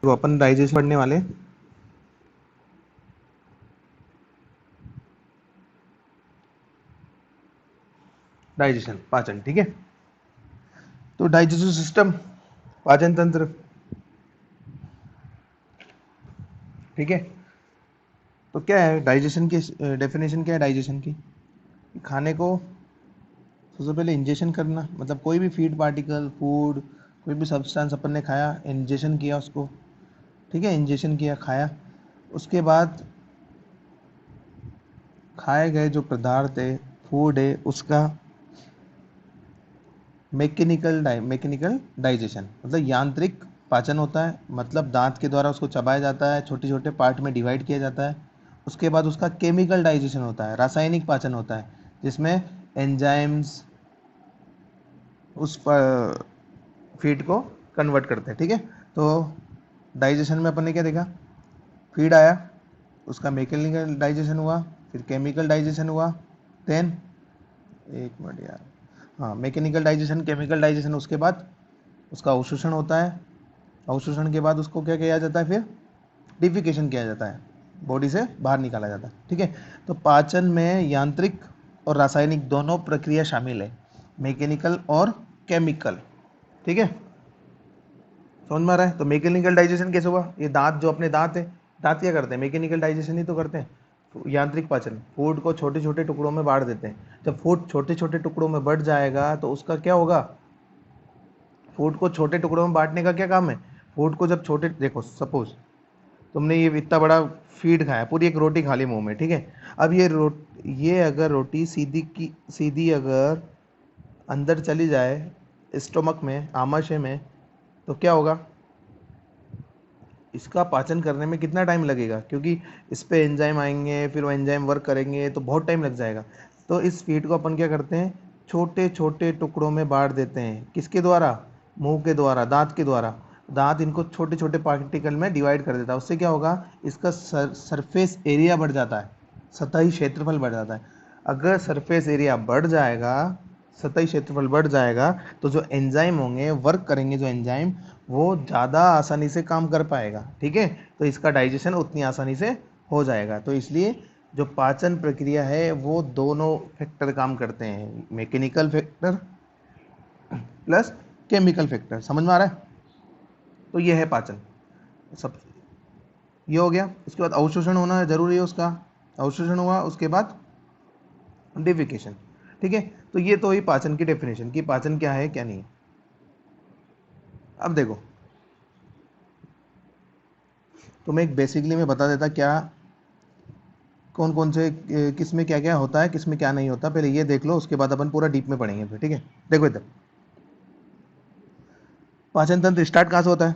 तो अपन डाइजेशन पढ़ने वाले हैं। डाइजेशन, पाचन, ठीक है। तो डाइजेस्टिव सिस्टम, पाचन तंत्र, ठीक है। तो क्या है डाइजेशन की डेफिनेशन, क्या है डाइजेशन की? खाने को सबसे पहले इंजेशन करना, मतलब कोई भी फीड पार्टिकल, फूड, कोई भी सब्सटेंस अपन ने खाया, इंजेशन किया उसको, ठीक है, इंजेशन किया, खाया। उसके बाद खाए गए जो पदार्थ है, फूड है, उसका मैकेनिकल डाइजेशन, मतलब यांत्रिक पाचन होता है, मतलब दांत के द्वारा उसको चबाया जाता है, छोटे छोटे पार्ट में डिवाइड किया जाता है। उसके बाद उसका केमिकल डाइजेशन होता है, रासायनिक पाचन होता है, जिसमें एंजाइम्स उस फीड को कन्वर्ट करते हैं, ठीक है। तो डाइजेशन में अपन ने क्या देखा? फीड आया, उसका मैकेनिकल डाइजेशन हुआ, फिर केमिकल डाइजेशन हुआ, देन एक मिनट यार, हाँ, मैकेनिकल डाइजेशन, केमिकल डाइजेशन, उसके बाद उसका अवशोषण होता है। अवशोषण के बाद उसको क्या किया जाता है? फिर डिफिकेशन किया जाता है, बॉडी से बाहर निकाला जाता है, ठीक है। तो पाचन में यांत्रिक और रासायनिक दोनों प्रक्रिया शामिल है, मैकेनिकल और केमिकल, ठीक है। समझ में आ रहा है? तो मैकेनिकल डाइजेशन कैसे हुआ? ये दांत, जो अपने दांत है, दांत क्या करते हैं? मैकेनिकल डाइजेशन ही तो करते हैं। यांत्रिक पाचन, फूड को छोटे छोटे टुकड़ों में बांट देते हैं। जब फूड छोटे छोटे टुकड़ों में बढ़ जाएगा तो उसका क्या होगा? फूड को छोटे टुकड़ों में बांटने का क्या काम है? फूड को जब छोटे, देखो सपोज तुमने ये इतना बड़ा फीड खाया, पूरी एक रोटी खा ली मुंह में, ठीक है। अब ये अगर रोटी सीधी अगर अंदर चली जाए स्टोमक में, आमाशय में, तो क्या होगा? इसका पाचन करने में कितना टाइम लगेगा? क्योंकि इस पे एंजाइम आएंगे, फिर वो एंजाइम वर्क करेंगे, तो बहुत टाइम लग जाएगा। तो इस फीड को अपन क्या करते हैं? छोटे छोटे टुकड़ों में बांट देते हैं। किसके द्वारा? मुंह के द्वारा, दांत के द्वारा। दांत इनको छोटे छोटे पार्टिकल में डिवाइड कर देता है। उससे क्या होगा? इसका सरफेस एरिया बढ़ जाता है, सतही क्षेत्रफल बढ़ जाता है। अगर सरफेस एरिया बढ़ जाएगा, सतही क्षेत्रफल बढ़ जाएगा, तो जो एंजाइम होंगे, वर्क करेंगे जो एंजाइम, वो ज़्यादा आसानी से काम कर पाएगा, ठीक है। तो इसका डाइजेशन उतनी आसानी से हो जाएगा। तो इसलिए जो पाचन प्रक्रिया है वो दोनों फैक्टर काम करते हैं, mechanical factor plus chemical factor. समझ में आ रहा है? तो ये है पाचन। सब ये हो गया। उसके बाद अवशोषण होना जरूरी है उसका। अवशोषण हुआ, उसके बाद डिफिकेशन, ठीक है। तो ये तो हुई पाचन की डेफिनेशन कि पाचन क्या है क्या नहीं है। अब देखो, तो मैं एक बेसिकली मैं बता देता क्या कौन कौन से किस में क्या क्या होता है, किस में क्या नहीं होता। पहले ये देख लो, उसके बाद अपन पूरा डीप में पढ़ेंगे फिर, ठीक है। देखो इधर, पाचन तंत्र स्टार्ट कहाँ से होता है?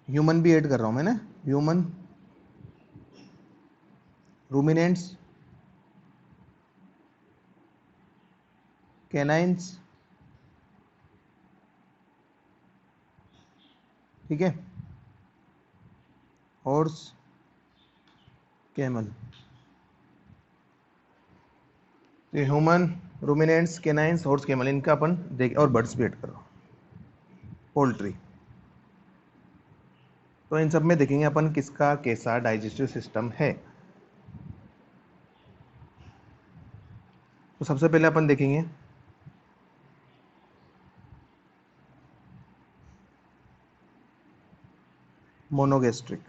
ह्यूमन भी ऐड कर रहा हूं मैंने, ह्यूमन, रूमिनेंट्स, कैनाइंस, ठीक है, हॉर्स, कैमल। तो human, ruminants, canines, horse, camel, इनका अपन देख, और बर्ड्स भी ऐड कर रहा हूं, पोल्ट्री। तो इन सब में देखेंगे अपन किसका कैसा डाइजेस्टिव सिस्टम है। तो सबसे पहले अपन देखेंगे मोनोगेस्ट्रिक।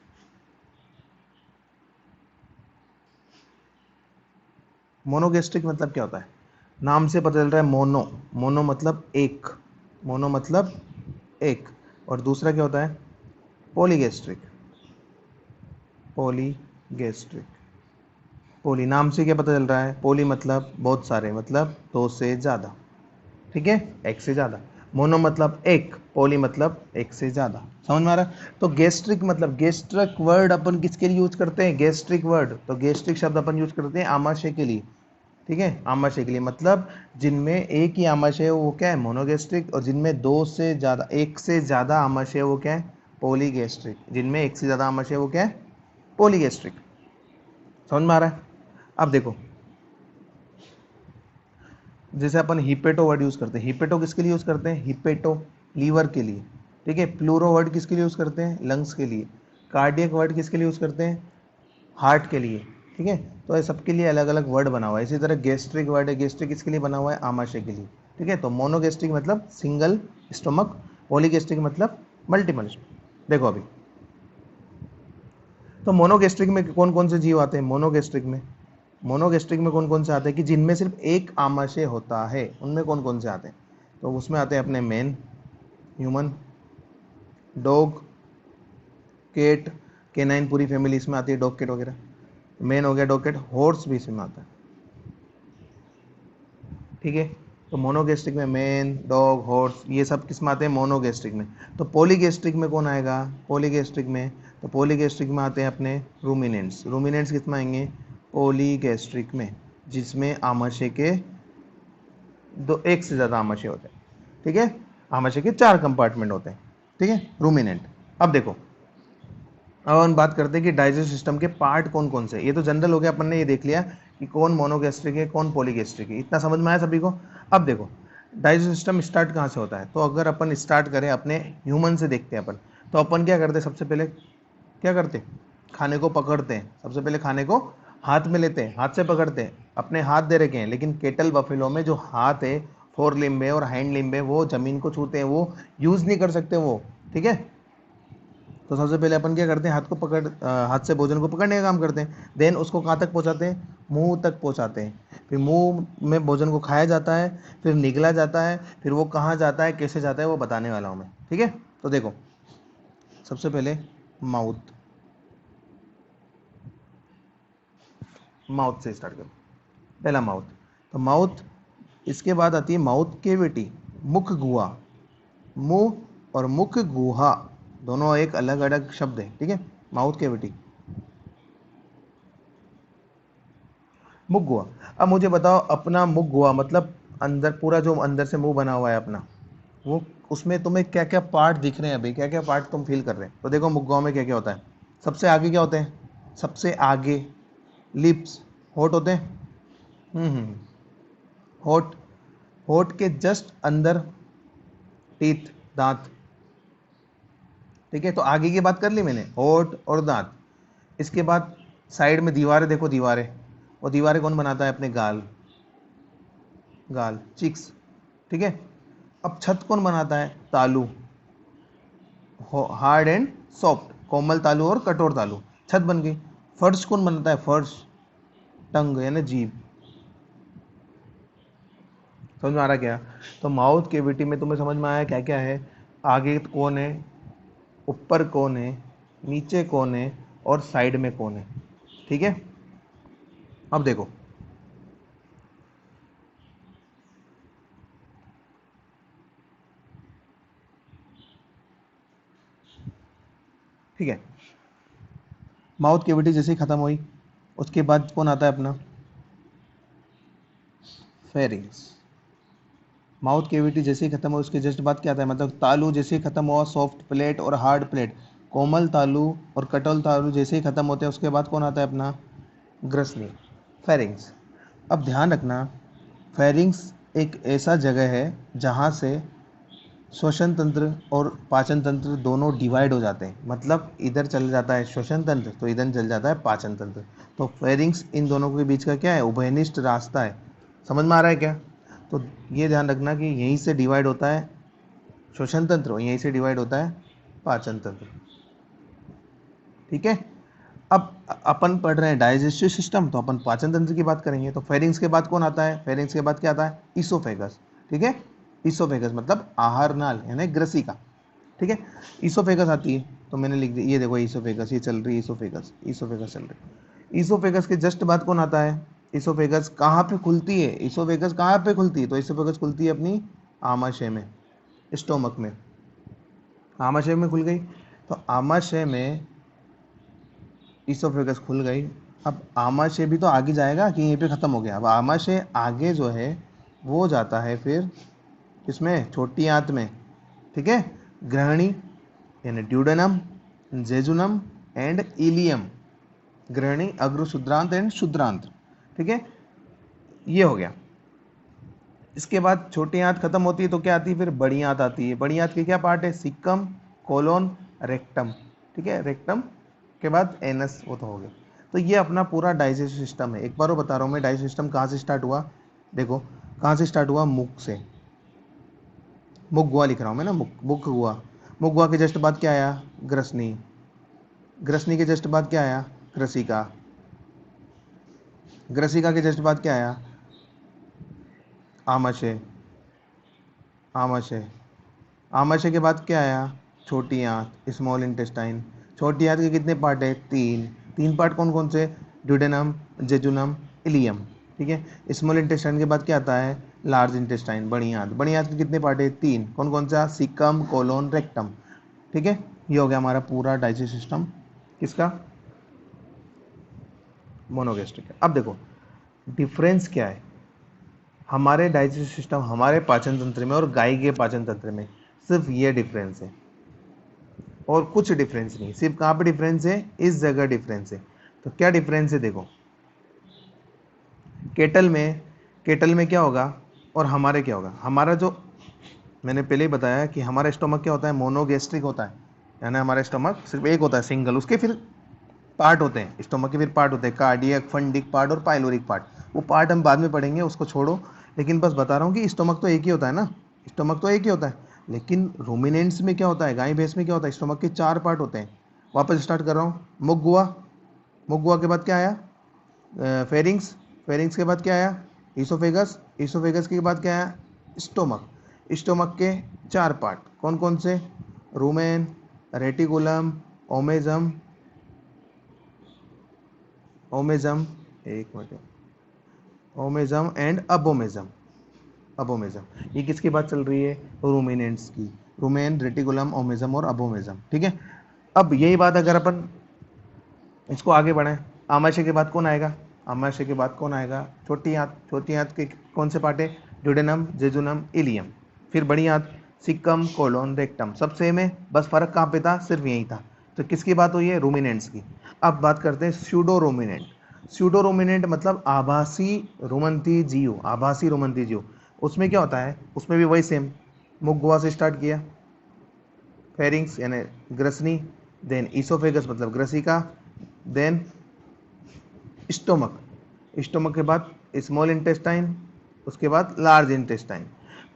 मोनोगेस्ट्रिक मतलब क्या होता है? नाम से पता चल रहा है, मोनो, मोनो मतलब एक, मोनो मतलब एक। और दूसरा क्या होता है? पॉलीगेस्ट्रिक, पॉलीगेस्ट्रिक। पोली, नाम से क्या पता चल रहा है? पोली मतलब बहुत सारे, मतलब दो से ज़्यादा, ठीक है, एक से ज़्यादा। मोनो मतलब एक, पोली मतलब एक से ज़्यादा। समझ में आ रहा है? तो गैस्ट्रिक मतलब, गैस्ट्रिक वर्ड अपन किसके लिए यूज करते हैं? गैस्ट्रिक वर्ड, तो गैस्ट्रिक शब्द अपन यूज करते हैं आमाशय के लिए, ठीक है, आमाशय के लिए। मतलब जिनमें एक ही आमाशय है वो क्या है? मोनोगैस्ट्रिक। और जिनमें दो से ज़्यादा, एक से ज़्यादा आमाशय है वो क्या है? पॉलीगैस्ट्रिक। जिनमें एक से ज़्यादा आमाशय है वो क्या है? पॉलीगैस्ट्रिक। समझ में आ रहा है? अब देखो, जैसे अपन हिपेटो वर्ड यूज़ करते हैं, हिपेटो किसके लिए यूज़ करते हैं? हिपेटो लीवर के लिए, ठीक है। प्लूरो वर्ड किसके लिए यूज़ करते हैं? लंग्स के लिए। कार्डियक वर्ड किसके लिए यूज़ करते हैं? हार्ट के लिए। ठीक है, तो ये सबके लिए अलग अलग वर्ड बना हुआ है। इसी तरह गैस्ट्रिक वर्ड है, गैस्ट्रिक किसके लिए बना हुआ है? आमाशय के लिए। ठीक है, तो मोनोगैस्ट्रिक मतलब सिंगल स्टोमक, पॉलीगैस्ट्रिक मतलब मल्टीपल। देखो अभी तो मोनोगैस्ट्रिक में कौन कौन से जीव आते हैं? मोनोगैस्ट्रिक में कौन कौन से आते हैं कि जिनमें सिर्फ एक आमाशय होता है, उनमें कौन कौन से आते हैं? तो उसमें आते हैं अपने man, human, dog, cat, canine पूरी फैमिली इसमें आती है, डॉग केट वगैरह। मैन हो गया, डॉग केट, हॉर्स भी इसमें आता है। ठीक है, तो मोनोगैस्ट्रिक में मैन, डॉग, हॉर्स ये सब किस में आते हैं? मोनोगैस्ट्रिक में। तो पॉलीगैस्ट्रिक में कौन आएगा? पॉलीगैस्ट्रिक में, तो पॉलीगैस्ट्रिक में आते हैं अपने रूमिनेंट्स। रूमिनेंट्स किस में आएंगे? पॉलीगैस्ट्रिक में, जिसमें आमाशय के दो, एक से ज़्यादा आमाशय होते हैं। ठीक है, आमाशय के 4 कंपार्टमेंट होते हैं। ठीक है, रूमिनेंट। अब देखो, अब हम बात करते हैं कि डाइजेस्ट सिस्टम के पार्ट कौन कौन से। ये तो जनरल हो गया, अपन ने ये देख लिया कि कौन मोनोगैस्ट्रिक है, कौन पॉलीगैस्ट्रिक है, इतना समझ में आया सभी को। अब देखो डाइजेस्ट सिस्टम स्टार्ट कहाँ से होता है? तो अगर अपन स्टार्ट करें अपने ह्यूमन से देखते हैं अपन, तो अपन क्या करते हैं? सबसे पहले क्या करते हैं? खाने को पकड़ते हैं। सबसे पहले खाने को हाथ में लेते हैं, हाथ से पकड़ते हैं। अपने हाथ दे रखे हैं, लेकिन केटल बफेलो में जो हाथ है, फोर लिम्ब है और हैंड लिम्ब है, वो जमीन को छूते हैं, वो यूज नहीं कर सकते वो। ठीक है, तो सबसे पहले अपन क्या करते हैं? हाथ को पकड़ हाथ से भोजन को पकड़ने का काम करते हैं। देन उसको कहाँ तक पहुँचाते हैं? मुंह तक पहुँचाते हैं। फिर मुंह में भोजन को खाया जाता है, फिर निगला जाता है, फिर वो कहाँ जाता है, कैसे जाता है, वो बताने वाला हूँ मैं। ठीक है, तो देखो सबसे पहले माउथ, माउथ से स्टार्ट करो। पहला माउथ, तो माउथ, इसके बाद आती है माउथ केविटी, मुख गुहा। मुंह और मुख गुहा दोनों एक अलग अलग शब्द है। ठीक है, माउथ केविटी, मुख गुहा। अब मुझे बताओ, अपना मुख गुहा मतलब अंदर पूरा जो अंदर से मुंह बना हुआ है अपना, वो उसमें तुम्हें क्या क्या पार्ट दिख रहे हैं? अभी क्या क्या पार्ट तुम फील कर रहे हैं? तो देखो मुख गुहा में क्या क्या होता है। सबसे आगे क्या होते हैं? सबसे आगे लिप्स, होठ होते हैं। होठ, होठ के जस्ट अंदर टीथ, दांत। ठीक है, तो आगे की बात कर ली मैंने, होठ और दांत। इसके बाद साइड में दीवारें, देखो दीवारें, और दीवारें कौन बनाता है? अपने गाल, गाल, चिक्स। ठीक है, अब छत कौन बनाता है? तालू, हार्ड एंड सॉफ्ट, कोमल तालू और कठोर तालू, छत बन गई। फर्श कौन बनाता है? फर्श, टंग यानी जीभ। समझ में आ रहा क्या? तो माउथ केविटी में तुम्हें समझ में आया क्या क्या है? आगे कौन है, ऊपर कौन है, नीचे कौन है, और साइड में कौन है। ठीक है, अब देखो, ठीक है, माउथ केविटी जैसे ही खत्म हुई, उसके बाद कौन आता है? अपना फेरिंग्स। माउथ केविटी जैसे ही खत्म हुआ, उसके जस्ट बाद क्या आता है? मतलब तालू जैसे ही खत्म हुआ, सॉफ्ट प्लेट और हार्ड प्लेट, कोमल तालू और कठोर तालू जैसे ही खत्म होते हैं, उसके बाद कौन आता है? अपना ग्रसनी, फेरिंग्स। अब ध्यान रखना, फेरिंग्स एक ऐसा जगह है जहाँ से श्वसन तंत्र और पाचन तंत्र दोनों डिवाइड हो जाते हैं। मतलब इधर चल जाता है श्वसन तंत्र, तो इधर चल जाता है पाचन तंत्र। तो फेरिंग्स इन दोनों के बीच का क्या है? उभयनिष्ठ रास्ता है। समझ में आ रहा है क्या? तो ये ध्यान रखना कि यहीं से डिवाइड होता है श्वसन तंत्र और यहीं से डिवाइड होता है पाचन तंत्र। ठीक है, अब अपन पढ़ रहे हैं डाइजेस्टिव सिस्टम, तो अपन पाचन तंत्र की बात करेंगे। तो फेरिंग्स के बाद कौन आता है? फेरिंग्स के बाद क्या आता है? ईसोफेगस। ठीक है, ईसोफेगस मतलब आहार नाल यानी ग्रसिका। ठीक है, ईसोफेगस आती है, तो मैंने लिख दिया, ये देखो ईसोफेगस, ये चल रही है ईसोफेगस, ईसोफेगस चल रही है। ईसोफेगस के जस्ट बाद कौन आता है? ईसोफेगस कहाँ पे खुलती है? ईसोफेगस कहाँ पे खुलती है? तो ईसोफेगस खुलती है अपनी आमाशय में, स्टोमक में। आमाशय में खुल गई, तो आमाशय में ईसोफेगस खुल गई। अब आमाशय भी तो आगे जाएगा कि यहीं पे ख़त्म हो गया? अब आमाशय आगे जो है वो जाता है फिर इसमें छोटी आंत में। ठीक है, ग्रहणी यानी ड्यूडेनम, जेजुनम एंड इलियम। ग्रहणी, अग्र शुद्रांत एंड शुद्रांत। ठीक है, ये हो गया। इसके बाद छोटी आंत खत्म होती है तो क्या आती है? फिर बड़ी आंत आती है। बड़ी आंत के क्या पार्ट है? सिक्कम, कोलोन, रेक्टम, ठीक है, रेक्टम के बाद एनस, वो तो हो गया। तो ये अपना पूरा डाइजेस्टिव सिस्टम है। एक बार वो बता रहा हूँ मैं, डाइजेस्टिव सिस्टम कहाँ से स्टार्ट हुआ, देखो कहाँ से स्टार्ट हुआ, मुख से, मुख गुआ लिख रहा हूँ मैं ना, मुख, मुख गुआ, मुख गुआ के जस्ट बाद क्या आया, ग्रसनी, ग्रसनी के जस्ट बाद क्या आया, ग्रसिका, ग्रसिका के जस्ट बाद क्या आया, आमाशय, आमाशय, आमाशय के बाद क्या आया, छोटी आंत, स्मॉल इंटेस्टाइन। छोटी आंत के कितने पार्ट है, तीन, तीन पार्ट कौन कौन से, ड्यूडेनम, जेजुनम, इलियम, ठीक है। स्मॉल इंटेस्टाइन के बाद क्या आता है, लार्ज इंटेस्टाइन, बड़ी आंत, बड़ी आंत के कितने पार्ट है, तीन, कौन कौन सा, सिकम, कोलोन, रेक्टम, ठीक है। ये हो गया हमारा पूरा डाइजेस्टिव सिस्टम, किसका, मोनोगैस्ट्रिक है। अब देखो डिफरेंस क्या है हमारे डाइजेस्टिव सिस्टम, हमारे पाचन तंत्र में और गाय के पाचन तंत्र में, सिर्फ ये डिफरेंस है और कुछ डिफरेंस नहीं। सिर्फ कहाँ पे डिफरेंस है, इस जगह डिफरेंस है। तो क्या डिफरेंस है, देखो केटल में, केटल में क्या होगा और हमारे क्या होगा, हमारा जो मैंने पहले ही बताया कि हमारा स्टोमक क्या होता है, मोनोगैस्ट्रिक होता है, यानी हमारा स्टोमक सिर्फ एक होता है, सिंगल। उसके फिर पार्ट होते हैं, स्टोमक के फिर पार्ट होते हैं, कार्डियक, फंडिक पार्ट और पाइलोरिक पार्ट। वो पार्ट हम बाद में पढ़ेंगे, उसको छोड़ो। लेकिन बस बता रहा हूँ कि स्टोमक तो एक ही होता है ना, स्टोमक तो एक ही होता है। लेकिन रूमिनेंट्स में क्या होता है, गाय भैंस में क्या होता है, स्टोमक के चार पार्ट होते हैं। वापस स्टार्ट कर रहा हूँ, मुख गुआ, मुख गुआ के बाद क्या आया, फेरिंग्स, फेरिंग्स के बाद क्या आया, ईसोफेगस, ईसोफेगस के बाद क्या आया, स्टोमक, स्टोमक के चार पार्ट कौन कौन से, रूमेन, रेटिकुलम, ओमेजम, ओमेजम, एक मिनट, ओमेजम एंड अबोमेजम, अबोमेजम। ये किसकी बात चल रही है, रूमिनेंट्स की, रूमेन, रेटिकुलम, ओमेजम और अबोमेजम, ठीक है। अब यही बात अगर अपन इसको आगे बढ़ाएं, आमाशय के बाद कौन आएगा, आमाशय के बाद कौन आएगा, छोटी आंत, छोटी आंत के कौन से पार्ट है, ड्यूडेनम, जेजुनम, इलियम। फिर बड़ी आंत, सिक्कम, कोलोन, रेक्टम, सब सेम है, बस फर्क कहाँ पे था, सिर्फ यही था। तो किसकी बात हुई है, रूमिनेंट्स की। अब बात करते हैं स्यूडो रूमिनेंट। स्यूडो रूमिनेंट मतलब आभासी रुमंती जीव, आभासी रुमंती जीव। उसमें क्या होता है, उसमें भी वही सेम, मुख गुहा से स्टार्ट किया, फेरिंग्स यानी ग्रसनी, देन ईसोफेगस मतलब ग्रसिका, देन स्टोमक, स्टोमक के बाद स्मॉल इंटेस्टाइन, उसके बाद लार्ज इंटेस्टाइन।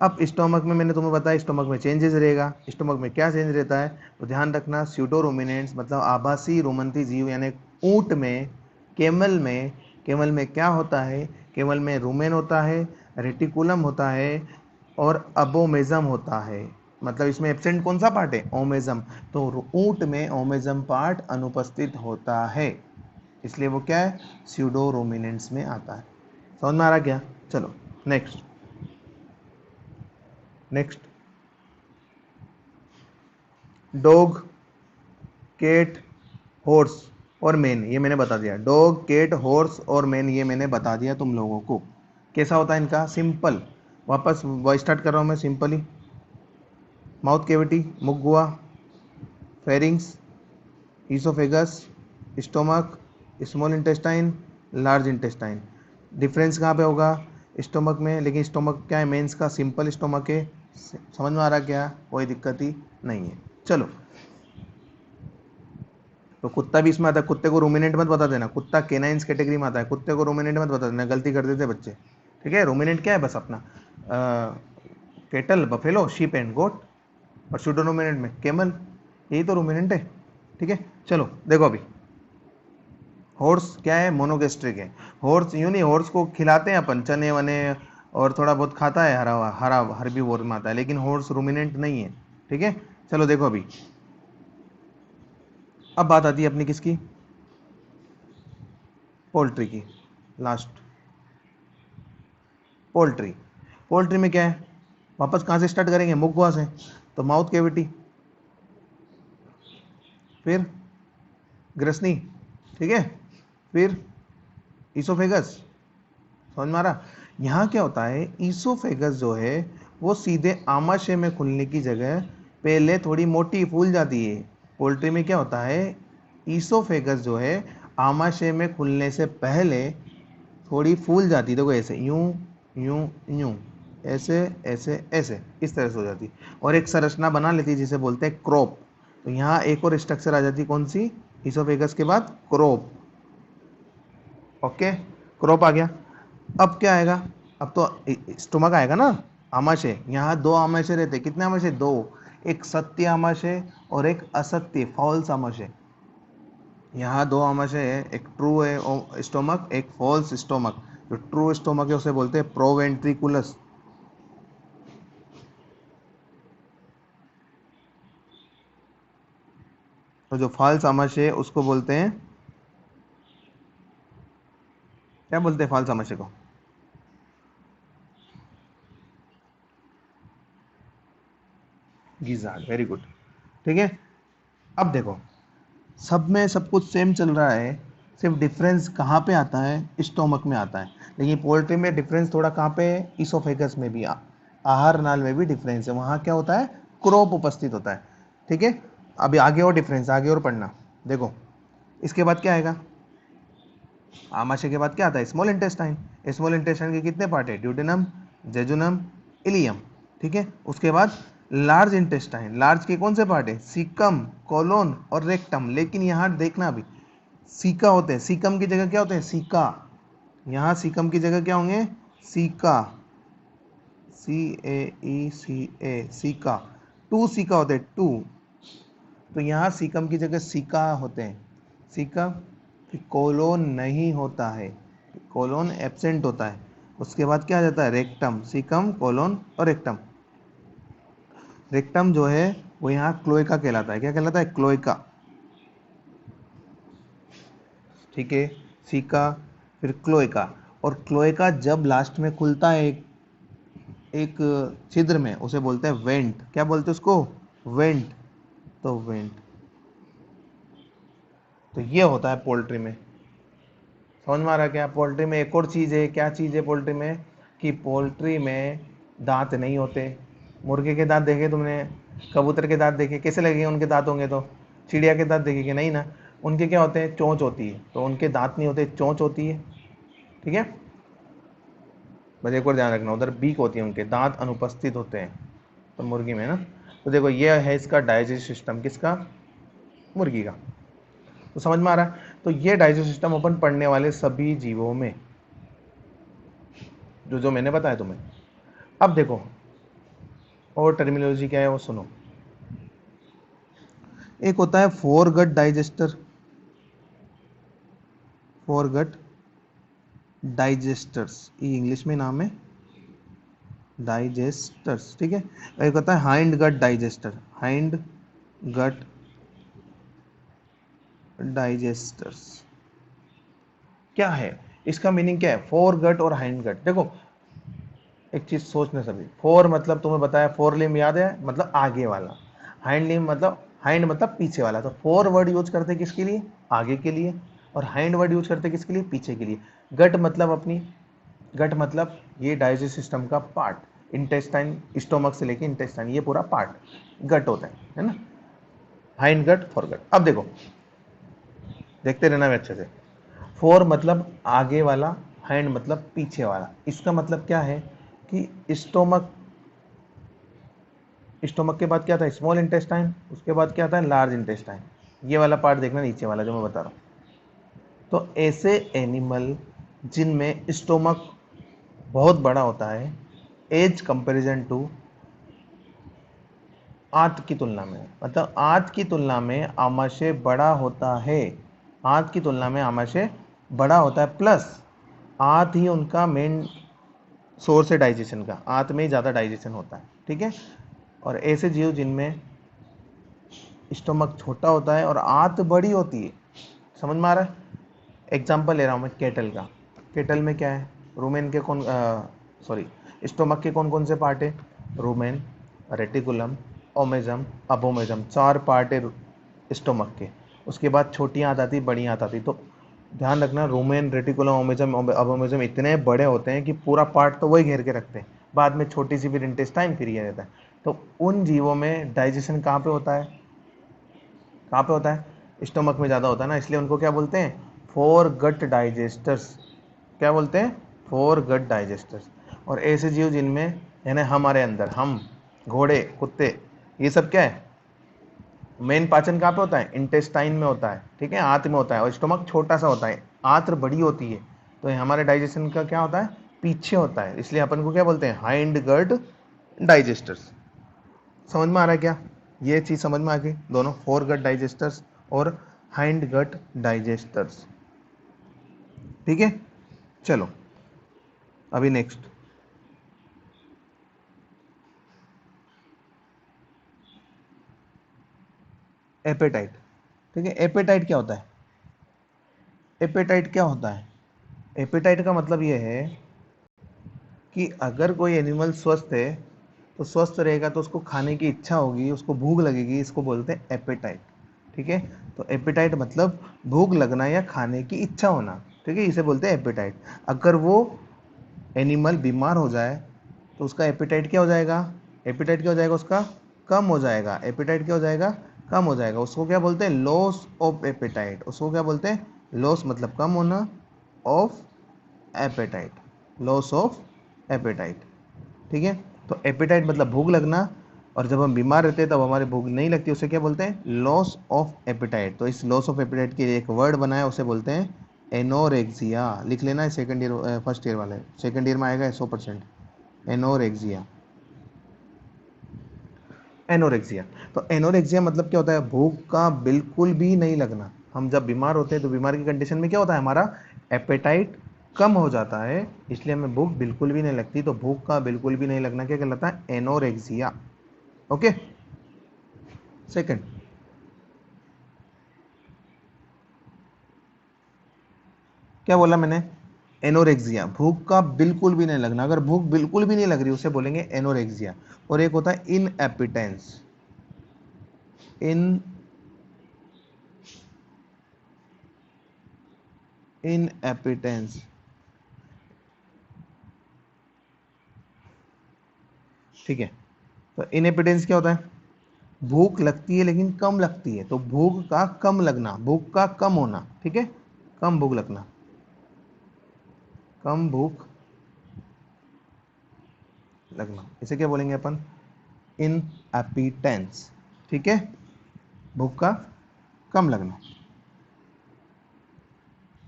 अब स्टोमक में मैंने तुम्हें बताया स्टोमक में चेंजेस रहेगा, स्टोमक में क्या चेंज रहता है, तो ध्यान रखना, स्यूडो रोमिनेंट्स मतलब आभासी रोमंती जीव, यानी ऊंट में, केमल में, केमल में क्या होता है, केमल में रूमेन होता है, रेटिकुलम होता है और अबोमेजम होता है। मतलब इसमें एब्सेंट कौन सा पार्ट है, ओमेजम। तो ऊंट में ओमेजम पार्ट अनुपस्थित होता है, इसलिए वो क्या है, स्यूडो रोमिनेंट्स में आता है। समझ में आ रहा क्या, चलो next, next dog, cat, horse और मैन, ये मैंने बता दिया। डॉग, केट, हॉर्स और मैन, ये मैंने बता दिया तुम लोगों को। कैसा होता है इनका, सिंपल, वापस वॉइस स्टार्ट कर रहा हूँ मैं सिंपली। माउथ कैविटी, मुख गुआ, pharynx, oesophagus, stomach, small intestine, large intestine. Difference कहाँ पे होगा, स्टोमक में, लेकिन स्टोमक क्या है, मेंस का सिंपल स्टोमक है। समझ में आ रहा क्या, कोई दिक्कत ही नहीं है। चलो, तो कुत्ता भी इसमें आता है, कुत्ते को रूमिनेंट मत बता देना, कुत्ता केनाइंस कैटेगरी में आता है, कुत्ते को रूमिनेंट मत बता देना, गलती कर देते बच्चे, ठीक है। रूमिनेंट क्या है, बस अपना केटल, बफेलो, शीप एंड गोट, और सूडो रूमिनेंट में केमल, यही तो रूमिनेंट है, ठीक है। चलो देखो अभी, हॉर्स क्या है, मोनोगैस्ट्रिक है। हॉर्स यूं नहीं, हॉर्स को खिलाते हैं अपन चने वने और थोड़ा बहुत खाता है, हरा हरा हर्बीवोर में आता है, लेकिन हॉर्स रूमिनेंट नहीं है, ठीक है। चलो देखो अभी, अब बात आती है अपनी किसकी, पोल्ट्री की, लास्ट, पोल्ट्री। पोल्ट्री में क्या है, वापस कहाँ से स्टार्ट करेंगे, मुख गुहा से, तो माउथ कैविटी, फिर ग्रसनी, ठीक है, फिर ईसोफेगस। समझ में आ रहा, यहाँ क्या होता है, ईसोफेगस जो है वो सीधे आमाशय में खुलने की जगह पहले थोड़ी मोटी फूल जाती है। पोल्ट्री में क्या होता है, ईसोफेगस जो है आमाशय में खुलने से पहले थोड़ी फूल जाती है, देखो ऐसे, यूं यूं यूं, ऐसे ऐसे ऐसे, इस तरह से हो जाती है, और एक संरचना बना लेती है जिसे बोलते हैं क्रॉप। तो यहाँ एक और स्ट्रक्चर आ जाती है, कौन सी? इसोफेगस के बाद क्रोप। ओके, क्रोप आ गया। अब क्या आएगा? अब तो स्टोमक आएगा ना, आमाशय। यहाँ दो आमाशय रहते, कितने आमाशय? दो। एक सत्य आमाशय और एक असत्य, फॉल्स आमाशय। यहाँ दो आमाशय है, एक ट्रू है स्टोमक, एक फॉल्स स्टोमक। जो ट्रू स्टोमक है उसे बोलते हैं प्रोवेंट्रिकुलस, तो जो फॉल्स आमाशय है उसको बोलते हैं, क्या बोलते हैं फॉल्स आमाशय को? Gizzard, very good. ठीक है, अब देखो, सब में सब कुछ सेम चल रहा है, सिर्फ डिफरेंस कहाँ पे आता है? स्टोमक में आता है। लेकिन पोल्ट्री में डिफरेंस थोड़ा कहाँ पे है? इसोफेगस में भी, आहार नाल में भी डिफरेंस है। वहाँ क्या होता है? क्रोप उपस्थित होता है। ठीक है, अभी आगे और डिफरेंस, आगे और पढ़ना। देखो, इसके बाद क्या आएगा? आमाशय के बाद क्या आता है? Small intestine. स्मॉल इंटेस्टाइन के कितने पार्ट है? Duodenum, jejunum, ileum. ठीक है, उसके बाद लार्ज इंटेस्टाइन। लार्ज के कौन से पार्ट है? सीकम, कोलोन और रेक्टम। लेकिन यहाँ देखना, अभी सीका होते हैं, सीकम की जगह क्या होते हैं? सीका। यहाँ सीकम की जगह क्या होंगे? Caeca, CAECA, caeca. Two caeca होते हैं, टू। तो यहाँ सीकम की जगह सीका होते हैं, सीका। फिर कोलोन नहीं होता है, कोलोन एब्सेंट होता है। उसके बाद क्या आ जाता है? रेक्टम, सीकम, कोलोन और रेक्टम। रेक्टम जो है वो यहाँ क्लोएका कहलाता है। क्या कहलाता है? क्लोएका। ठीक है, सीका, फिर क्लोएका। और क्लोएका जब लास्ट में खुलता है एक एक छिद्र में, उसे बोलते हैं वेंट। क्या बोलते हैं उसको? वेंट। तो वेंट, तो ये होता है पोल्ट्री में। समझ में आ रहा है क्या? पोल्ट्री में एक और चीज़ है, क्या चीज़ है पोल्ट्री में? कि पोल्ट्री में दांत नहीं होते। मुर्गे के दांत देखे तुमने? कबूतर के दांत देखे? कैसे लगेंगे उनके दांत होंगे तो? चिड़िया के दांत देखे कि नहीं ना? उनके क्या होते हैं? चोंच होती है। तो उनके दांत नहीं होते, चोंच होती है। ठीक है, बस एक और ध्यान रखना, उधर बीक होती है, उनके दांत अनुपस्थित होते हैं तो मुर्गी में ना। तो देखो, ये है इसका डाइजेस्ट सिस्टम, किसका? मुर्गी का। तो समझ में आ रहा है? तो ये डाइजेस्ट सिस्टम अपन पढ़ने वाले सभी जीवों में, जो जो मैंने बताया तुम्हें। अब देखो, और टर्मिनोलॉजी क्या है वो सुनो। एक होता है फोरगट डाइजेस्टर, फोरगट डाइजेस्टर्स, ये इंग्लिश में नाम है, डाइजेस्टर्स। ठीक है, एक होता है hindgut digester, hindgut digesters. क्या है इसका मीनिंग? क्या है फोर गट और हाइंड गट? देखो, एक चीज सोचने सभी, फोर मतलब तुम्हें बताया, फोर लिम्ब याद है, मतलब आगे वाला। हाइंड लिम्ब मतलब, हाइंड मतलब पीछे वाला। तो फोर वर्ड यूज करते हैं किसके लिए? आगे के लिए। और हाइंड वर्ड यूज करते हैं किसके लिए? पीछे के लिए। गट मतलब अपनी, गट मतलब ये डाइजेस्ट सिस्टम का पार्ट, इंटेस्टाइन, स्टोमक से लेके इंटेस्टाइन, ये पूरा पार्ट गट होता है ना। हाइंड गट, फोर गट। अब देखो, देखते रहना मैं अच्छे से। फोर मतलब आगे वाला, हैंड मतलब पीछे वाला। इसका मतलब क्या है कि स्टोमक, स्टोमक के बाद क्या था? Small intestine. उसके बाद क्या था? Large intestine. ये वाला पार्ट देखना, नीचे वाला जो मैं बता रहा हूँ। तो ऐसे एनिमल जिनमें स्टोमक बहुत बड़ा होता है एज कंपेरिजन टू, आंत की तुलना में, मतलब आंत की तुलना में आमाशय बड़ा होता है। आंत की तुलना में आमाशय बड़ा होता है, प्लस आंत ही उनका मेन सोर्स है डाइजेशन का, आंत में ही ज़्यादा डाइजेशन होता है। ठीक है, और ऐसे जीव जिनमें स्टोमक छोटा होता है और आंत बड़ी होती है। समझ में आ रहा है? एग्जाम्पल ले रहा हूँ मैं केटल का। केटल में क्या है? रूमेन के कौन, सॉरी, स्टोमक के कौन कौन से पार्ट है? रूमेन, रेटिकुलम, ओमेजम, अबोमेजम, चार पार्ट है स्टोमक के। उसके बाद छोटी आंत आती, बड़ी आंत आती। तो ध्यान रखना, रूमेन, रेटिकुलम, ओमेजम, अबोमेजम इतने बड़े होते हैं कि पूरा पार्ट तो वही घेर के रखते हैं। बाद में छोटी सी फिर इंटेस्टाइन, फिर ये रहता है। तो उन जीवों में डाइजेशन कहाँ पे होता है? कहाँ पे होता है? स्टोमक में ज़्यादा होता है ना, इसलिए उनको क्या बोलते हैं? फोर गट डाइजेस्टर्स। क्या बोलते हैं? फोर गट डाइजेस्टर्स। और ऐसे जीव जिनमें, यानी हमारे अंदर, हम, घोड़े, कुत्ते, ये सब क्या है? मेन पाचन कहाँ पे होता है? इंटेस्टाइन में होता है, ठीक है, आंत में होता है, और स्टोमक छोटा सा होता है, आंत्र बड़ी होती है, तो ये हमारे डाइजेशन का क्या होता है? पीछे होता है, इसलिए अपन को क्या बोलते हैं? Hindgut digesters. समझ में आ रहा है क्या? ये चीज समझ में आ गई, दोनों फोर गट डाइजेस्टर्स और हाइंड गट डाइजेस्टर्स, ठीक है। चलो अभी नेक्स्ट, एपेटाइट, ठीक है। एपेटाइट क्या होता है? एपेटाइट क्या होता है? एपेटाइट का मतलब ये है कि अगर कोई एनिमल स्वस्थ है तो स्वस्थ रहेगा तो उसको खाने की इच्छा होगी, उसको भूख लगेगी, इसको बोलते हैं एपेटाइट, ठीक है। तो एपेटाइट मतलब भूख लगना या खाने की इच्छा होना, ठीक है, इसे बोलते हैं एपेटाइट। अगर वो एनिमल बीमार हो जाए तो उसका एपेटाइट क्या हो जाएगा? एपेटाइट क्या हो जाएगा उसका? कम हो जाएगा। एपेटाइट क्या हो जाएगा? कम हो जाएगा। उसको क्या बोलते हैं? Loss of appetite. उसको क्या बोलते हैं? लॉस मतलब कम होना, of appetite, loss of appetite, ठीक है। तो एपेटाइट मतलब भूख लगना, और जब हम बीमार रहते हैं तब हमारी भूख नहीं लगती, उसे क्या बोलते हैं? Loss of appetite. तो इस लॉस ऑफ एपेटाइट के लिए एक वर्ड बना है, उसे बोलते हैं एनोरेक्सिया। लिख लेना है, सेकंड ईयर फर्स्ट ईयर वाले, सेकंड ईयर में आएगा 100%, एनोरेक्सिया। एनोरेक्सिया, तो एनोरेक्सिया मतलब क्या होता है? भूख का बिल्कुल भी नहीं लगना। हम जब बीमार होते हैं तो बीमार की कंडीशन में क्या होता है? हमारा एपेटाइट कम हो जाता है, इसलिए हमें भूख बिल्कुल भी नहीं लगती। तो भूख का बिल्कुल भी नहीं लगना क्या कहलाता है? एनोरेक्सिया। ओके, सेकंड, क्या बोला मैंने? एनोरेक्सिया, भूख का बिल्कुल भी नहीं लगना। अगर भूख बिल्कुल भी नहीं लग रही उसे बोलेंगे एनोरेक्सिया। और एक होता है इन एपिटेंस, इन इन एपिटेंस, ठीक है। तो इन एपिटेंस क्या होता है? भूख लगती है लेकिन कम लगती है, तो भूख का कम लगना, भूख का कम होना, ठीक है, कम भूख लगना, कम भूख लगना, इसे क्या बोलेंगे अपन? इन एपिटेंस, ठीक है, भूख का कम लगना।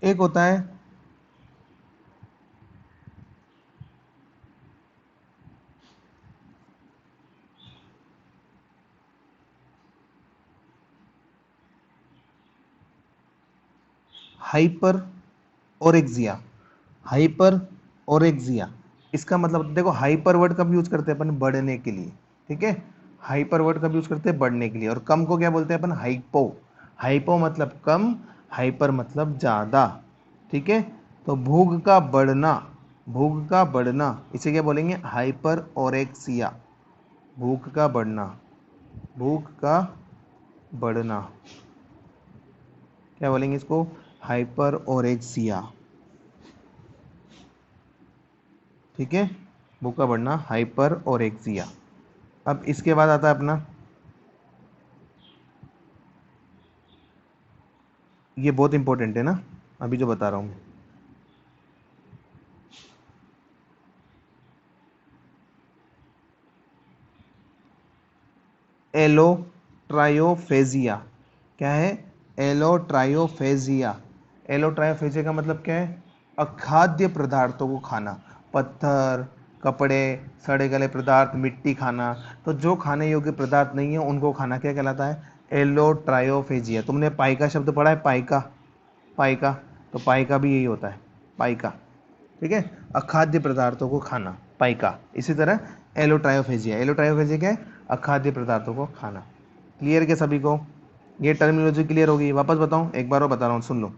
एक होता है हाइपर ओरेक्सिया। हाइपर ओरेक्सिया, इसका मतलब देखो, हाइपर वर्ड कब यूज करते हैं अपन? बढ़ने के लिए, ठीक है। हाइपर वर्ड कब यूज करते हैं? बढ़ने के लिए। और कम को क्या बोलते हैं अपन? हाइपो। हाइपो मतलब कम, हाइपर मतलब ज्यादा, ठीक है। तो भूख का बढ़ना, भूख का बढ़ना, इसे क्या बोलेंगे? हाइपर ओरेक्सिया। भूख का बढ़ना, भूख का बढ़ना, क्या बोलेंगे इसको? हाइपर ओरेक्सिया, ठीक है। भूख का बढ़ना, हाइपर ओरेक्सिया। अब इसके बाद आता है अपना, ये बहुत इंपॉर्टेंट है ना, अभी जो बता रहा हूँ, एलोट्रायोफेजिया। क्या है? एलोट्रायोफेजिया। एलोट्रायोफेजिया का मतलब क्या है? अखाद्य पदार्थों को खाना, पत्थर, कपड़े, सड़े गले पदार्थ, मिट्टी खाना। तो जो खाने योग्य पदार्थ नहीं है उनको खाना क्या कहलाता है? एलोट्रायोफेजिया। तुमने पाइका शब्द पढ़ा है? पाइका, पाइका, तो पाइका भी यही होता है, पाइका, ठीक है, अखाद्य पदार्थों को खाना, पाइका। इसी तरह एलोट्रायोफेजिया, एलोट्रायोफेजिया क्या है? अखाद्य पदार्थों को खाना। क्लियर क्या सभी को? ये टर्मिनोलॉजी क्लियर होगी? वापस बताऊं, एक बार और बता रहा हूँ, सुन लो।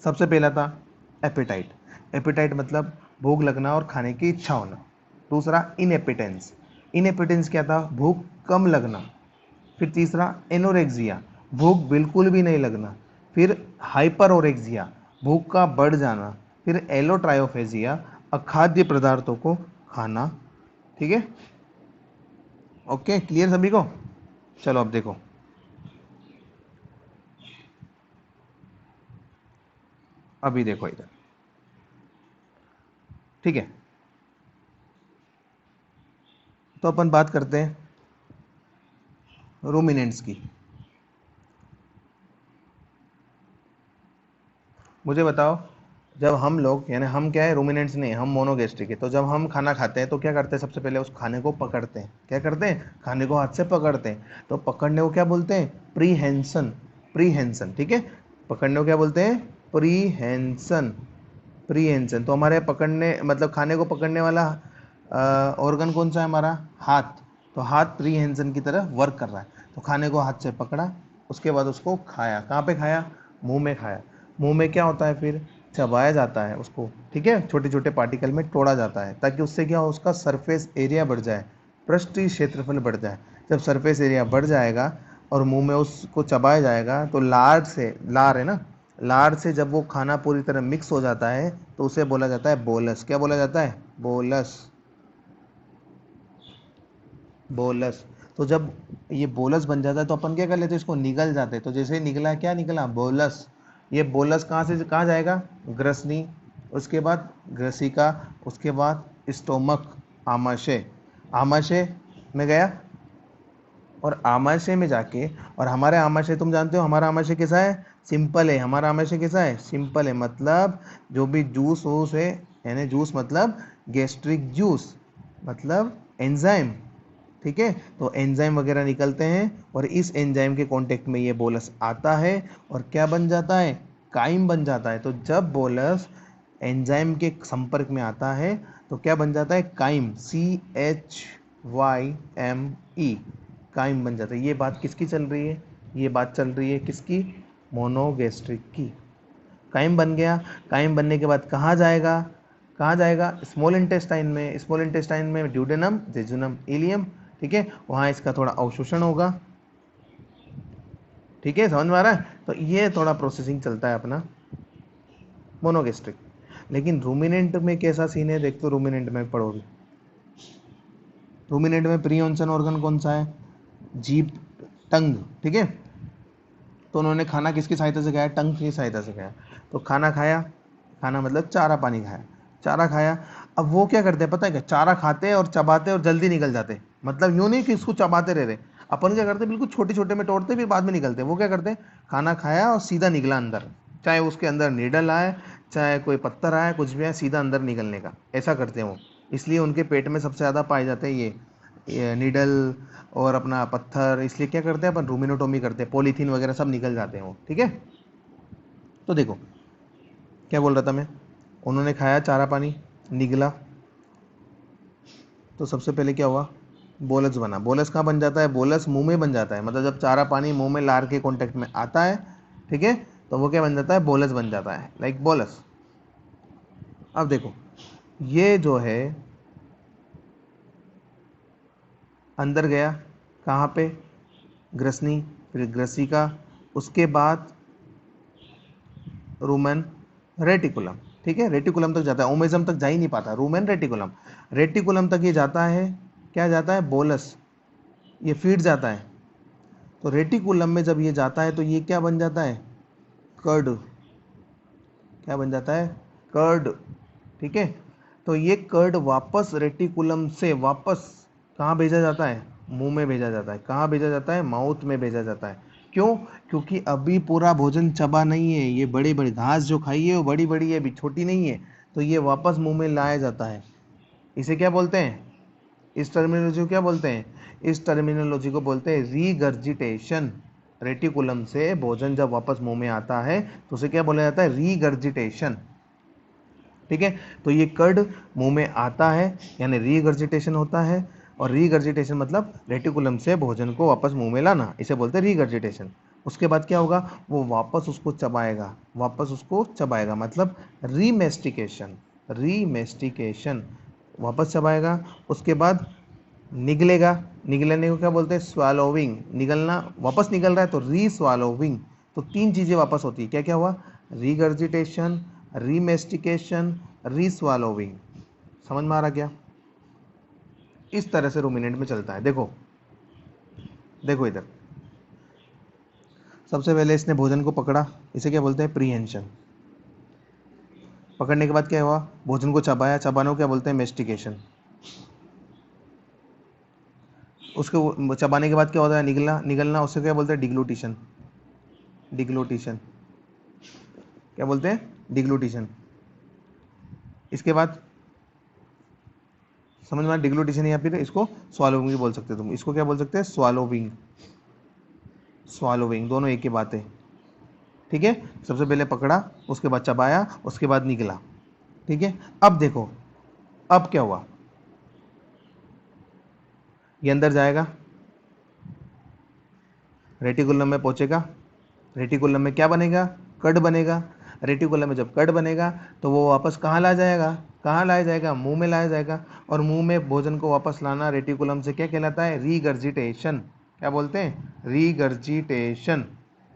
सबसे पहला था एपेटाइट। एपेटाइट मतलब भूख लगना और खाने की इच्छा होना। दूसरा इनएपिटेंस, इनएपिटेंस क्या था? भूख कम लगना। फिर तीसरा एनोरेक्सिया, भूख बिल्कुल भी नहीं लगना। फिर हाइपरोरेक्सिया, भूख का बढ़ जाना। फिर एलोट्रायोफेजिया, अखाद्य पदार्थों को खाना, ठीक है। ओके, क्लियर सभी को? चलो अब देखो, अभी देखो इधर, ठीक है। तो अपन बात करते हैं रूमिनेंट्स की। मुझे बताओ, जब हम लोग, यानी हम क्या है, रूमिनेंट्स नहीं, हम मोनोगेस्ट्रिक है, तो जब हम खाना खाते हैं तो क्या करते हैं, सबसे पहले उस खाने को पकड़ते हैं। क्या करते हैं, खाने को हाथ से पकड़ते हैं। तो पकड़ने को क्या बोलते हैं, प्रीहेंशन। प्रीहेंशन, ठीक है। पकड़ने को क्या बोलते हैं, प्रीहेंशन। प्रीहेंशन। तो हमारे पकड़ने मतलब खाने को पकड़ने वाला ऑर्गन कौन सा है हमारा, हाथ। तो हाथ प्रीहेंशन की तरह वर्क कर रहा है। तो खाने को हाथ से पकड़ा, उसके बाद उसको खाया। कहाँ पे खाया, मुंह में खाया। मुंह में क्या होता है, फिर चबाया जाता है उसको, ठीक है। छोटे छोटे पार्टिकल में तोड़ा जाता है, ताकि उससे क्या हो, उसका सरफेस एरिया बढ़ जाए, पृष्ठीय क्षेत्रफल बढ़ जाए। जब सरफेस एरिया बढ़ जाएगा और मुंह में उसको चबाया जाएगा, तो लार से, लार है ना, लार से जब वो खाना पूरी तरह मिक्स हो जाता है तो उसे बोला जाता है बोलस। क्या बोला जाता है, बोलस। बोलस। तो जब ये बोलस बन जाता है तो अपन क्या कर लेते हैं, इसको निगल जाते हैं। तो जैसे निकला, क्या निकला, बोलस। ये बोलस कहाँ से कहाँ जाएगा, ग्रसनी, उसके बाद ग्रसिका, उसके बाद स्टोमक, आमाशय। आमाशय में गया, और आमाशय में जाके, और हमारे आमाशय तुम जानते हो हमारा आमाशय कैसा है, सिंपल है। हमारा आमाशय कैसा है, सिंपल है। मतलब जो भी जूस वूस है, यानी जूस मतलब गैस्ट्रिक जूस, मतलब एंजाइम, ठीक है। तो एंजाइम वगैरह निकलते हैं, और इस एंजाइम के कांटेक्ट में ये बोलस आता है, और क्या बन जाता है, काइम बन जाता है। तो जब बोलस एंजाइम के संपर्क में आता है तो क्या बन जाता है, काइम, CHYME, काइम बन जाता है। ये बात किसकी चल रही है, ये बात चल रही है किसकी, मोनोगैस्ट्रिक की। काइम बन गया। काइम बनने के बाद कहाँ जाएगा, कहाँ जाएगा, स्मॉल इंटेस्टाइन में। स्मॉल इंटेस्टाइन में ड्यूडेनम, जेजुनम, इलियम, ठीक है। वहाँ इसका थोड़ा अवशोषण होगा, ठीक है, समझ में आ रहा है। तो ये थोड़ा प्रोसेसिंग चलता है अपना मोनोगैस्ट्रिक। लेकिन रूमिनेंट में कैसा सीन है, देख तो रूमिनेंट में पढ़ोगे। रूमिनेंट में प्रीऑन्सन ऑर्गन कौन सा है, जीभ, टंग, ठीक है। तो उन्होंने खाना किसकी सहायता से खाया, टंग की सहायता से खाया। तो खाना खाया, खाना मतलब चारा पानी खाया, चारा खाया। अब वो क्या करते हैं पता है क्या, चारा खाते हैं और चबाते और जल्दी निकल जाते हैं। मतलब यूँ नहीं कि इसको चबाते रह रहे, अपन क्या करते हैं, बिल्कुल छोटे छोटे में तोड़ते फिर बाद में निकलते हैं। वो क्या करते हैं, खाना खाया और सीधा निकला अंदर, चाहे उसके अंदर नीडल आए, चाहे कोई पत्थर आए, कुछ भी आए, सीधा अंदर निकलने का, ऐसा करते हैं वो। इसलिए उनके पेट में सबसे ज़्यादा पाए जाते हैं ये नीडल और अपना पत्थर। इसलिए क्या करते हैं अपन, रूमिनोटोमी करते हैं, पॉलीथीन वगैरह सब निकल जाते हैं वो, ठीक है। तो देखो क्या बोल रहा था मैं, उन्होंने खाया चारा पानी, निगला, तो सबसे पहले क्या हुआ, बोलस बना। बोलस कहाँ बन जाता है, बोलस मुंह में बन जाता है। मतलब जब चारा पानी मुंह में लार के कांटेक्ट में आता है, ठीक है, तो वो क्या बन जाता है, बोलस बन जाता है, लाइक बोलस। अब देखो ये जो है अंदर गया, कहाँ पे, ग्रसनी, फिर ग्रसिका, उसके बाद रूमेन रेटिकुलम, ठीक है। रेटिकुलम तक जाता है, ओमेजम तक जा ही नहीं पाता, रूमेन रेटिकुलम। रेटिकुलम तक ये जाता है, क्या जाता है, बोलस, ये फीड जाता है। तो रेटिकुलम में जब ये जाता है तो ये क्या बन जाता है, कर्ड। क्या बन जाता है, कर्ड, ठीक है। तो ये कर्ड वापस रेटिकुलम से वापस कहाँ भेजा जाता है, मुंह में भेजा जाता है। कहाँ भेजा जाता है, माउथ में भेजा जाता है। क्यों, क्योंकि अभी पूरा भोजन चबा नहीं है, ये बड़ी बड़ी घास जो खाई है वो बड़ी बड़ी है, अभी छोटी नहीं है। तो ये वापस मुंह में लाया जाता है। इसे क्या बोलते हैं, इस टर्मिनोलॉजी को क्या बोलते हैं, इस टर्मिनोलॉजी को बोलते हैं रीगर्जिटेशन। रेटिकुलम से भोजन जब वापस मुंह में आता है तो उसे क्या बोला जाता है, रीगर्जिटेशन, ठीक है। तो ये कर्ड मुंह में आता है, यानी रीगर्जिटेशन होता है। और रीगर्जिटेशन मतलब रेटिकुलम से भोजन को वापस मुंह में लाना, इसे बोलते हैं रीगर्जिटेशन। उसके बाद क्या होगा, वो वापस उसको चबाएगा, वापस उसको चबाएगा, मतलब रीमेस्टिकेशन। रीमेस्टिकेशन, वापस चबाएगा। उसके बाद निगलेगा, निगलने को क्या बोलते हैं, स्वालोविंग। निगलना, वापस निकल रहा है तो री स्वालोविंग। तो तीन चीज़ें वापस होती है, क्या क्या हुआ, रीगर्जिटेशन, रीमेस्टिकेशन, री स्वालोविंग। समझ में आ रहा क्या, इस तरह से रूमिनेंट में चलता है। देखो देखो इधर, सबसे पहले इसने भोजन को पकड़ा, इसे क्या बोलते हैं, प्रीहेंशन। पकड़ने के बाद क्या हुआ, भोजन को चबाया, चबाने को क्या बोलते हैं, मेस्टिकेशन। उसको चबाने के बाद क्या होता है, निगलना, उससे क्या बोलते हैं, डिग्लूटिशन। डिग्लूटिशन क्या बोलते हैं, डिग्लूटिशन। इसके बाद समझ में, डिग्लूटिशन या फिर इसको स्वालोविंग भी बोल सकते हो तुम। इसको क्या बोल सकते हैं, स्वालोविंग। स्वालोविंग दोनों एक ही बात है, ठीक है। सबसे पहले पकड़ा, उसके बाद चबाया, उसके बाद निकला, ठीक है। अब देखो, अब क्या हुआ, ये अंदर जाएगा, रेटिकुलम में पहुंचेगा, रेटिकुलम में क्या बनेगा, कड बनेगा। रेटिकुलम में जब कड बनेगा तो वो वापस कहाँ ला जाएगा, कहाँ लाया जाएगा, मुंह में लाया जाएगा। और मुंह में भोजन को वापस लाना रेटिकुलम से क्या कहलाता है, रीगर्जिटेशन। क्या बोलते हैं, रीगर्जिटेशन,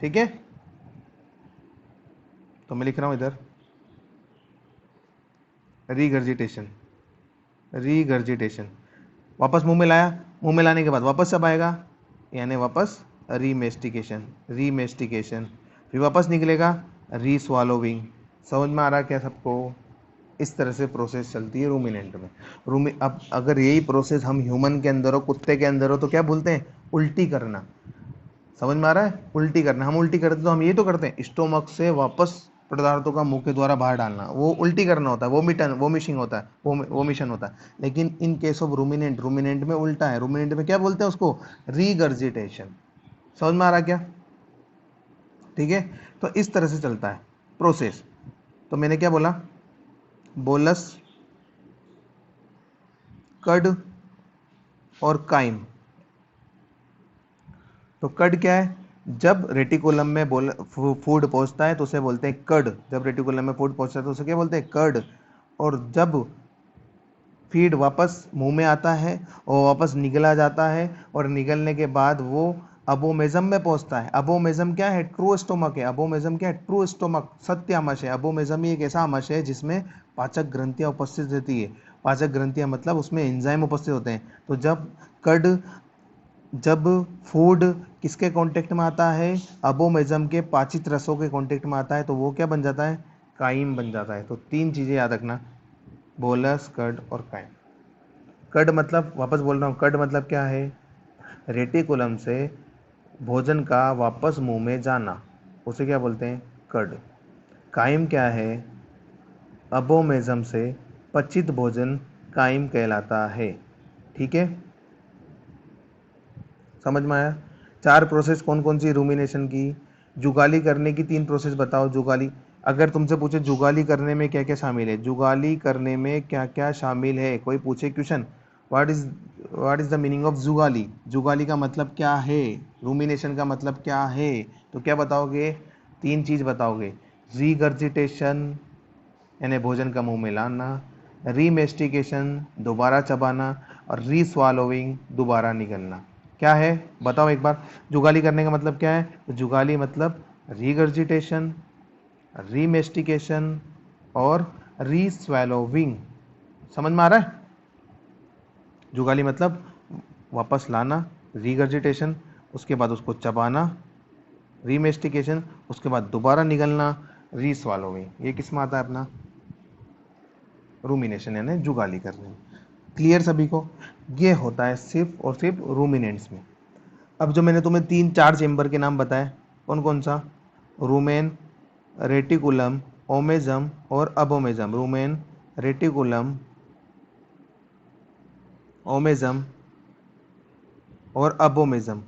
ठीक है। तो मैं लिख रहा हूं इधर, रीगर्जिटेशन। रीगर्जिटेशन, वापस मुंह में लाया, मुंह में लाने के बाद वापस सब आएगा, यानी वापस रीमेस्टिकेशन। रीमेस्टिकेशन, फिर वापस निकलेगा, रीस्वालोविंग। समझ में आ रहा है क्या सबको? इस तरह से प्रोसेस चलती है रूमिनेंट में। अब अगर यही प्रोसेस हम ह्यूमन के अंदर हो, कुत्ते के अंदर हो, तो क्या बोलते हैं, उल्टी करना। समझ में आ रहा है, उल्टी करना। हम उल्टी करते तो हम ये तो करते हैं, स्टोमक से वापस पदार्थों का मुंह के द्वारा बाहर डालना, वो उल्टी करना होता है, वोमिशन होता है, वोमिशन होता है। लेकिन in case of ruminant, ruminant में उल्टा है। रूमिनेंट में क्या बोलते हैं उसको, रीगर्जिटेशन। समझ में आ रहा क्या, ठीक है। तो इस तरह से चलता है प्रोसेस। तो मैंने क्या बोला, बोलस, कड और काइम। तो कड क्या है, जब रेटिकुलम में फूड पहुंचता है तो उसे बोलते हैं कड। जब रेटिकुलम में फूड पहुंचता है तो उसे क्या बोलते हैं, कड। और जब फीड वापस मुंह में आता है और वापस निगला जाता है, और निगलने के बाद वो अबोमेजम में पहुंचता है। अबोमेजम क्या है, ट्रू स्टोमक है। अबोमेजम क्या है, ट्रू स्टोमक, सत्य आमाशय। अबोमेजम ही एक ऐसा आमाशय है जिसमें पाचक ग्रंथियां उपस्थित रहती है। पाचक ग्रंथियां मतलब उसमें एंजाइम उपस्थित होते हैं। तो जब फूड किसके कांटेक्ट में आता है, अबोमेजम के पाचित रसों के कांटेक्ट में आता है, तो वो क्या बन जाता है, काइम बन जाता है। तो तीन चीजें याद रखना, बोलस, कड और काइम। कड मतलब, वापस बोल रहा हूँ, कड मतलब क्या है, रेटिकुलम से भोजन का वापस मुंह में जाना, उसे क्या बोलते हैं, कड। काइम क्या है, अबोमेजम से पचित भोजन काइम कहलाता है, ठीक है। समझ में आया। चार प्रोसेस कौन कौन सी रूमिनेशन की, जुगाली करने की तीन प्रोसेस बताओ। जुगाली, अगर तुमसे पूछे जुगाली करने में क्या क्या शामिल है, जुगाली करने में क्या क्या शामिल है, कोई पूछे question, what is the meaning of जुगाली, जुगाली का मतलब क्या है, रूमिनेशन का मतलब क्या है, तो क्या बताओगे, तीन चीज बताओगे, रीगर्जिटेशन यानी भोजन का मुंह में लाना, रीमेस्टिकेशन दोबारा चबाना, और रीस्वालोविंग दोबारा निगलना। क्या है बताओ एक बार, जुगाली करने का मतलब क्या है, तो जुगाली मतलब रीगर्जिटेशन, रीमेस्टिकेशन और रीस्वैलोविंग। समझ में आ रहा है, जुगाली मतलब वापस लाना, रीगर्जिटेशन, उसके बाद उसको चबाना, रीमेस्टिकेशन, उसके बाद दोबारा निगलना, रीस्वैलोविंग। ये किस में आता है अपना, रूमिनेशन यानी जुगाली करने। क्लियर सभी को, ये होता है सिर्फ और सिर्फ रूमिनेंट्स में। अब जो मैंने तुम्हें तीन चार चेंबर के नाम बताए, कौन कौन सा, रूमेन, रेटिकुलम, ओमेजम और अबोमेजम। रूमेन, रेटिकुलम, ओमेजम और अबोमेजम।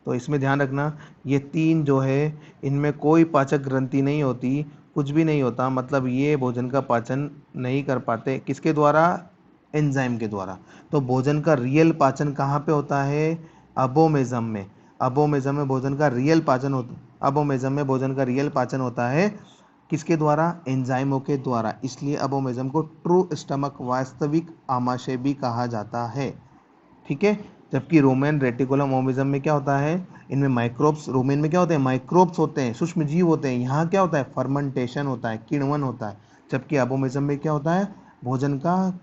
तो इसमें ध्यान रखना, ये तीन जो है इनमें कोई पाचक ग्रंथि नहीं होती, कुछ भी नहीं होता, मतलब ये भोजन का पाचन नहीं कर पाते, किसके द्वारा, एंजाइम के द्वारा। तो भोजन का रियल पाचन कहाँ पे होता है, अबोमेजम में। अबोमेजम में भोजन का रियल पाचन होता, अबोमेजम में भोजन का रियल पाचन होता है, किसके द्वारा, एंजाइमों के द्वारा। इसलिए अबोमेजम को ट्रू स्टमक, वास्तविक आमाशय भी कहा जाता है, ठीक है। जबकि रोमन, रेटिकुलम, ओमिज्म में क्या होता है, इनमें माइक्रोब्स, रोमन में क्या होते हैं, माइक्रोब्स होते हैं, सूक्ष्म जीव होते हैं। यहाँ क्या होता है, फर्मेंटेशन होता है, किण्वन होता है। जबकि अबोमिज्म में क्या होता है, भोजन का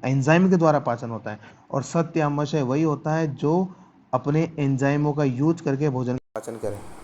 एंजाइम के द्वारा पाचन होता है। और सत्य आमाशय वही होता है जो अपने एंजाइमों का यूज करके भोजन का पाचन करे।